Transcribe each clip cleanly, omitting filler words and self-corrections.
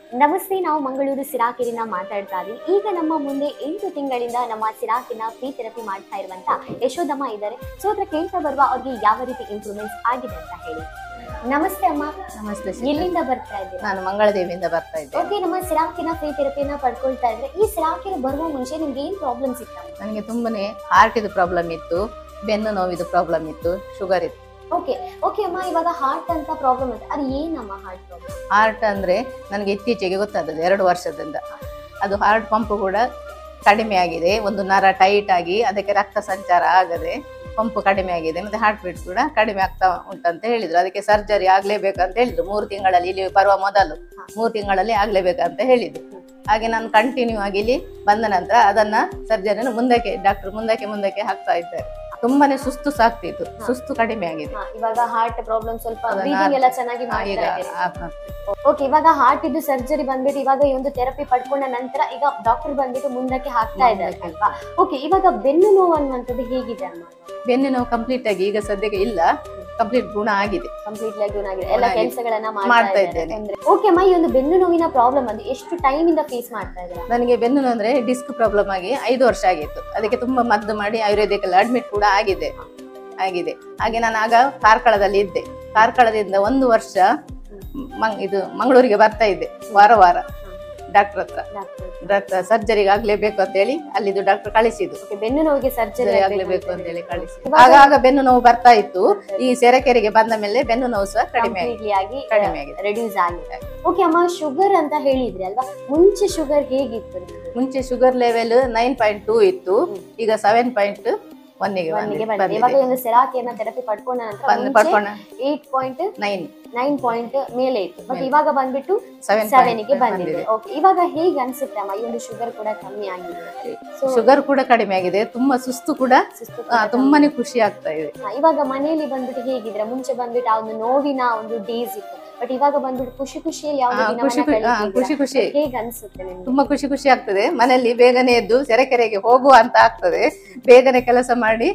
ನಮಸ್ತೆ, ನಾವು ಮಂಗಳೂರು ಸಿರಾಕೆರಿನ ಮಾತಾಡ್ತಾ ಇದೀವಿ. ಈಗ ನಮ್ಮ ಮುಂದೆ 8 ತಿಂಗಳಿಂದ ನಮ್ಮ ಸಿರಾಕಿನ ಫ್ರೀ ಥೆರಪಿ ಮಾಡ್ತಾ ಇರುವಂತ ಯಶೋದಮ್ಮ ಇದ್ದಾರೆ. ಸೊ ಅದ್ರ ಕೇಳ್ತಾ ಬರುವ ಅವ್ರಿಗೆ ಯಾವ ರೀತಿ ಇಂಪ್ರೂವ್ಮೆಂಟ್ಸ್ ಆಗಿದೆ ಅಂತ ಹೇಳಿ. ನಮಸ್ತೆ ಅಮ್ಮ. ನಮಸ್ತೆ. ಎಲ್ಲಿಂದ ಬರ್ತಾ ಇದ್ದೀರಾ? ನಾನು ಮಂಗಳದೇವಿಯಿಂದ ಬರ್ತಾ ಇದ್ದೆ. ಓಕೆ, ನಮ್ಮ ಸಿರಾಕಿನ ಫ್ರೀ ಥೆರಪಿನ ಪಡ್ಕೊಳ್ತಾ ಇದ್ರೆ ಈ ಸಿರಾಕಿನ ಬರುವ ಮುಂಚೆ ನಿಮ್ಗೆ ಏನ್ ಪ್ರಾಬ್ಲಮ್ಸ್ ಇತ್ತು? ನನಗೆ ತುಂಬಾನೇ ಹಾರ್ಟ್ ಇದು ಪ್ರಾಬ್ಲಮ್ ಇತ್ತು, ಬೆನ್ನು ನೋವಿದು ಪ್ರಾಬ್ಲಮ್ ಇತ್ತು, ಶುಗರ್ ಇತ್ತು. ಓಕೆ ಓಕೆ ಅಮ್ಮ, ಇವಾಗ ಹಾರ್ಟ್ ಅಂತ ಪ್ರಾಬ್ಲಮ್ ಇದೆ, ಅದು ಏನಮ್ಮ ಹಾರ್ಟ್ ಪ್ರಾಬ್ಲಮ್? ಹಾರ್ಟ್ ಅಂದ್ರೆ ನನಗೆ ಇತ್ತೀಚೆಗೆ ಗೊತ್ತಾದದ್ದು 2 ವರ್ಷದಿಂದ. ಅದು ಹಾರ್ಟ್ ಪಂಪ್ ಕೂಡ ಕಡಿಮೆ ಆಗಿದೆ, ಒಂದು ನರ ಟೈಟ್ ಆಗಿ ಅದಕ್ಕೆ ರಕ್ತ ಸಂಚಾರ ಆಗದೆ ಪಂಪ್ ಕಡಿಮೆ ಆಗಿದೆ, ಮತ್ತೆ ಹಾರ್ಟ್ ಬೀಟ್ ಕೂಡ ಕಡಿಮೆ ಆಗ್ತಾ ಉಂಟಂತ ಹೇಳಿದ್ರು. ಅದಕ್ಕೆ ಸರ್ಜರಿ ಆಗ್ಲೇಬೇಕಂತ ಹೇಳಿದ್ರು. 3 ತಿಂಗಳಲ್ಲಿ, ಇಲ್ಲಿ ಬರುವ ಮೊದಲು 3 ತಿಂಗಳಲ್ಲಿ ಆಗ್ಲೇಬೇಕಂತ ಹೇಳಿದ್ರು. ಹಾಗೆ ನಾನು ಕಂಟಿನ್ಯೂ ಆಗಿ ಇಲ್ಲಿ ಬಂದ ನಂತರ ಅದನ್ನ ಸರ್ಜರಿನ ಡಾಕ್ಟರ್ ಮುಂದಕ್ಕೆ ಹಾಕ್ತಾ ಇದ್ದಾರೆ. ತುಂಬಾನೇ ಸುಸ್ತು ಸಾಕ್ತಿತ್ತು, ಸುಸ್ತು ಕಡಿಮೆ ಆಗಿದೆ. ಇವಾಗ ಹಾರ್ಟ್ ಪ್ರಾಬ್ಲಮ್ ಸ್ವಲ್ಪ ಬ್ರೀದಿಂಗ್ ಎಲ್ಲ ಚೆನ್ನಾಗಿ ಮಾಡ್ತಾ ಇದ್ದೀರಾ? ಓಕೆ, ಇವಾಗ ಹಾರ್ಟ್ ಇದು ಸರ್ಜರಿ ಬಂದ್ಬಿಟ್ಟು ಇವಾಗ ಈ ಒಂದು ಥೆರಪಿ ಪಡ್ಕೊಂಡ ನಂತರ ಈಗ ಡಾಕ್ಟರ್ ಬಂದ್ಬಿಟ್ಟು ಮುಂದಕ್ಕೆ ಹಾಕ್ತಾ ಇದ್ದಾರೆ ಅಲ್ವಾ? ಓಕೆ, ಇವಾಗ ಬೆನ್ನು ನೋವು ಅನ್ನುವಂಥದ್ದು ಹೇಗಿದೆ ಅಮ್ಮ? ಬೆನ್ನು ನೋವು ಕಂಪ್ಲೀಟ್ ಆಗಿ ಈಗ ಸದ್ಯಕ್ಕೆ ಇಲ್ಲ, ಕಂಪ್ಲೀಟ್ ಗುಣ ಆಗಿದೆ, ಕಂಪ್ಲೀಟ್ಲಿ ಗುಣ ಆಗಿದೆ. ಎಲ್ಲ ಕೆಲಸಗಳನ್ನ ಮಾಡ್ತಾ ಇದ್ದೇನೆ. ಓಕೆ ಅಮ್ಮ, ಈ ಒಂದು ಬೆನ್ನು ನೋವಿನ ಪ್ರಾಬ್ಲಮ್ ಅಂದ್ರೆ ಎಷ್ಟು ಟೈಮ್ ಇಂದ ಫೇಸ್ ಮಾಡ್ತಾ ಇದ್ದೀರಾ? ನನಗೆ ಬೆನ್ನು ನೋವು ಅಂದ್ರೆ ಡಿಸ್ಕ್ ಪ್ರಾಬ್ಲಮ್ ಆಗಿ 5 ವರ್ಷ ಆಗಿತ್ತು. ಅದಕ್ಕೆ ತುಂಬಾ ಮದ್ದು ಮಾಡಿ ಆಯುರ್ವೇದಿಕ್ ಅಡ್ಮಿಟ್ ಕೂಡ ಆಗಿದೆ. ಹಾಗೆ ನಾನು ಆಗ ಕಾರ್ಕಳದಲ್ಲಿ ಇದ್ದೆ. ಕಾರ್ಕಳದಿಂದ 1 ವರ್ಷ ಇದು ಮಂಗಳೂರಿಗೆ ಬರ್ತಾ ಇದ್ದೆ ವಾರ ಡಾಕ್ಟರ್ ಹತ್ರ ಸರ್ಜರಿಗೆ ಆಗ್ಲೇಬೇಕು ಅಂತ ಹೇಳಿ ಅಲ್ಲಿದ್ದು ಡಾಕ್ಟರ್ ಕಳಿಸಿದ್ದು. ಬೆನ್ನು ನೋವಿಗೆ ಸರ್ಜರಿ ಆಗ್ಲೇಬೇಕು ಅಂತ ಹೇಳಿ ಕಳಿಸಿ ಆಗ ಬೆನ್ನು ನೋವು ಬರ್ತಾ ಇತ್ತು. ಈ ಸೆರೆಕೆರೆಗೆ ಬಂದ ಮೇಲೆ ಬೆನ್ನು ನೋವು ಸಹ ಕಡಿಮೆ ಆಗಿದೆ, ರೆಡ್ಯೂಸ್ ಆಗಿದೆ. ಓಕೆ ಅಮ್ಮ, ಶುಗರ್ ಅಂತ ಹೇಳಿದ್ರಿ ಅಲ್ವಾ, ಮುಂಚೆ ಶುಗರ್ ಹೇಗಿತ್ತು? ಮುಂಚೆ ಶುಗರ್ ಲೆವೆಲ್ 9.2 ಇತ್ತು, ಈಗ 7.1 ಗೆ ಬಂದಿದೆ. ಇವಾಗ ಒಂದು ಸೆರಾಕಿನ ಥೆರಪಿ ಪಡ್ಕೊಂಡ ನಂತರ 8.9 ಪಾಯಿಂಟ್ ಮೇಲೆ ಇತ್ತು, ಬಟ್ ಇವಾಗ ಬಂದ್ಬಿಟ್ಟು 7 ಗೆ ಬಂದಿದೆ. ಓಕೆ, ಇವಾಗ ಹೇಗೆ ಅನ್ಸುತ್ತೆ ಅಮ್ಮ? ಈ ಒಂದು ಶುಗರ್ ಕೂಡ ಕಮ್ಮಿ ಆಗಿದೆ, ಶುಗರ್ ಕೂಡ ಕಡಿಮೆ ಆಗಿದೆ, ತುಂಬಾ ಸುಸ್ತು ಕೂಡ ತುಂಬಾನೇ ಖುಷಿ ಆಗ್ತಾ ಇದೆ. ಇವಾಗ ಮನೆಯಲ್ಲಿ ಬಂದ್ಬಿಟ್ಟು ಹೇಗಿದ್ರೆ, ಮುಂಚೆ ಬಂದ್ಬಿಟ್ಟು ಆ ಒಂದು ನೋವಿನ ಒಂದು ಡೇಸ್ ಇತ್ತು, ಬಟ್ ಇವಾಗ ಬಂದ್ಬಿಟ್ಟು ಖುಷಿಯಲ್ಲಿ ಖುಷಿ ಹೇಗೆ ಅನ್ಸುತ್ತೆ? ತುಂಬಾ ಖುಷಿ ಆಗ್ತದೆ. ಮನೆಯಲ್ಲಿ ಬೇಗನೆ ಎದ್ದು ಸೆರೆಕೆರೆಗೆ ಹೋಗುವ ಅಂತ ಆಗ್ತದೆ, ಬೇಗನೆ ಕೆಲಸ ಮಾಡಿ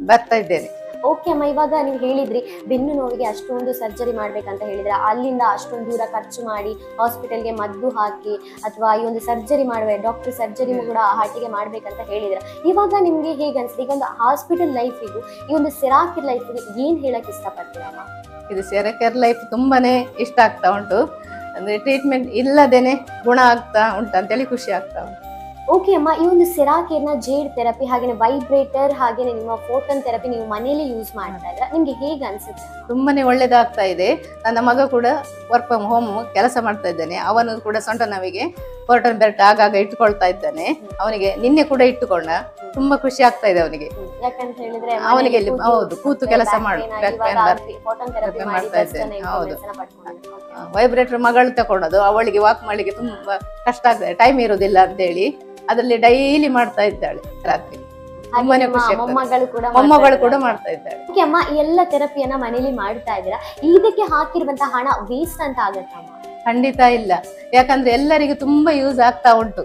ಬರ್ತಾ ಇದ್ದೇನೆ. ಓಕೆ ಅಮ್ಮ, ಇವಾಗ ನೀವು ಹೇಳಿದ್ರಿ ಬೆನ್ನು ನೋವಿಗೆ ಅಷ್ಟೊಂದು ಸರ್ಜರಿ ಮಾಡ್ಬೇಕಂತ ಹೇಳಿದ್ರೆ, ಅಲ್ಲಿಂದ ಅಷ್ಟೊಂದು ದೂರ ಖರ್ಚು ಮಾಡಿ ಹಾಸ್ಪಿಟಲ್ಗೆ ಮದ್ದು ಹಾಕಿ ಅಥವಾ ಈ ಒಂದು ಸರ್ಜರಿ ಮಾಡುವ ಡಾಕ್ಟರ್ ಸರ್ಜರಿ ಕೂಡ ಹಾರ್ಟಿಗೆ ಮಾಡ್ಬೇಕಂತ ಹೇಳಿದ್ರೆ, ಇವಾಗ ನಿಮ್ಗೆ ಹೇಗೆ ಅನ್ಸುತ್ತೆ? ಈಗ ಒಂದು ಹಾಸ್ಪಿಟಲ್ ಲೈಫಿಗೂ ಈ ಒಂದು ಸೆರಾಕಿರ್ ಲೈಫಿಗೆ ಏನ್ ಹೇಳಕ್ ಇಷ್ಟಪಡ್ತೀರಮ್ಮ? ಇದು ಸೆರೆಕೆರ್ ಲೈಫ್ ತುಂಬಾನೇ ಇಷ್ಟ ಆಗ್ತಾ ಉಂಟು. ಅಂದ್ರೆ ಟ್ರೀಟ್ಮೆಂಟ್ ಇಲ್ಲದೇನೆ ಗುಣ ಆಗ್ತಾ ಉಂಟು ಅಂತೇಳಿ ಖುಷಿ ಆಗ್ತಾ ಉಂಟು. ಓಕೆ ಅಮ್ಮ, ಈ ಒಂದು ಸೆರಾಕಿರ್ನ ಜೇಡ್ ಥೆರಪಿ ಹಾಗೇನೆ ವೈಬ್ರೇಟರ್ ಹಾಗೇನೆ ನಿಮ್ಮ ಫೋಟೋನ್ ಥೆರಪಿ ನೀವು ಮನೆಯಲ್ಲಿ ಯೂಸ್ ಮಾಡ್ತಾ ಇದ್ರೆ ನಿಮ್ಗೆ ಹೇಗೆ ಅನ್ಸುತ್ತೆ? ತುಂಬಾನೇ ಒಳ್ಳೇದಾಗ್ತಾ ಇದೆ. ನನ್ನ ಮಗ ಕೂಡ ವರ್ಕ್ ಫ್ರಮ್ ಹೋಮ್ ಕೆಲಸ ಮಾಡ್ತಾ ಇದ್ದಾನೆ. ಅವನು ಕೂಡ ಸೊಂಟ ನೋವಿಗೆ ಫೋಟೋನ್ ಬೆಲ್ಟ್ ಆಗಾಗ ಇಟ್ಕೊಳ್ತಾ ಇದ್ದಾನೆ. ಅವನಿಗೆ ನಿನ್ನೆ ಕೂಡ ಇಟ್ಟುಕೊಂಡ, ತುಂಬಾ ಖುಷಿ ಆಗ್ತಾ ಇದೆ ಅವನಿಗೆ. ಯಾಕಂತ ಹೇಳಿದ್ರೆ ಅವನಿಗೆ ಹೌದು ಕೂತು ಕೆಲಸ ಮಾಡ್ತಾ ಇದ್ದೇನೆ. ಹೌದು, ವೈಬ್ರೇಟರ್ ಮಗಳು ತಕೊಂಡದು, ಅವಳಿಗೆ ವಾಕ್ ಮಾಡ್ಲಿಕ್ಕೆ ತುಂಬಾ ಕಷ್ಟ ಆಗ್ತದೆ, ಟೈಮ್ ಇರುವುದಿಲ್ಲ ಅಂತ ಹೇಳಿ ಅದ್ರಲ್ಲಿ ಡೈಲಿ ಮಾಡ್ತಾ ಇದ್ದಾಳೆ. ರಾತ್ರಿ ಮೊಮ್ಮಗಳು ಕೂಡ ಮಾಡ್ತಾ ಇದ್ದಾಳೆ. ಓಕೆ ಅಮ್ಮ, ಈ ಎಲ್ಲ ಥೆರಪಿಯನ್ನ ಮನೇಲಿ ಮಾಡ್ತಾ ಇದ್ದೀರಾ, ಇದಕ್ಕೆ ಹಾಕಿರುವಂತ ಹಣ ವೇಸ್ಟ್ ಅಂತ ಆಗತ್ತಮ್ಮ? ಖಂಡಿತ ಇಲ್ಲ, ಯಾಕಂದ್ರೆ ಎಲ್ಲರಿಗೂ ತುಂಬಾ ಯೂಸ್ ಆಗ್ತಾ ಉಂಟು,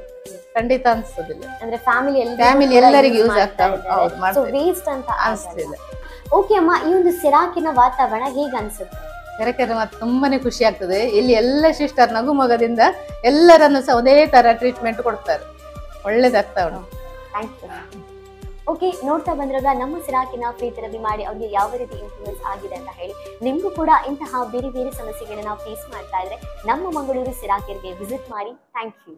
ಖಂಡಿತ ಅನ್ಸುದಿಲ್ಲ. ಅಂದ್ರೆ ಫ್ಯಾಮಿಲಿ ಎಲ್ಲರಿಗೂ ಯೂಸ್ ಆಗ್ತಾ ಉಂಟು, ವೇಸ್ಟ್ ಅಂತ ಅನ್ಸುದಿಲ್ಲ. ಓಕೆ ಅಮ್ಮ, ಈ ಒಂದು ಸೆರಾಕಿನ ವಾತಾವರಣ ಹೇಗೆ ಅನ್ಸುತ್ತೆ? ಸೆರೆಕೆರೆ ಮತ್ತೆ ತುಂಬಾನೇ ಖುಷಿ ಆಗ್ತದೆ. ಇಲ್ಲಿ ಎಲ್ಲ ಸಿಸ್ಟರ್ ನಗು ಮಗದಿಂದ ಎಲ್ಲರನ್ನು ಸಹ ಒಂದೇ ತರ ಟ್ರೀಟ್ಮೆಂಟ್ ಕೊಡ್ತಾರೆ, ಒಳ್ಳೇದಾಗ್ತಾ ಉಂಟು. Thank you. ಓಕೆ, ನೋಡ್ತಾ ಬಂದ್ರಾಗ ನಮ್ಮ ಸಿರಾಕಿನ ಫ್ರೀ ಥೆರಪಿ ಮಾಡಿ ಅವ್ರಿಗೆ ಯಾವ ರೀತಿ ಇನ್ಫ್ಲೂಯೆನ್ಸ್ ಆಗಿದೆ ಅಂತ ಹೇಳಿ, ನಿಮಗೂ ಕೂಡ ಇಂತಹ ಬೇರೆ ಬೇರೆ ಸಮಸ್ಯೆಗಳನ್ನ ಫೇಸ್ ಮಾಡ್ತಾ ಇದ್ರೆ ನಮ್ಮ ಮಂಗಳೂರು ಸಿರಾಕಿರ್ಗೆ ವಿಸಿಟ್ ಮಾಡಿ. Thank you.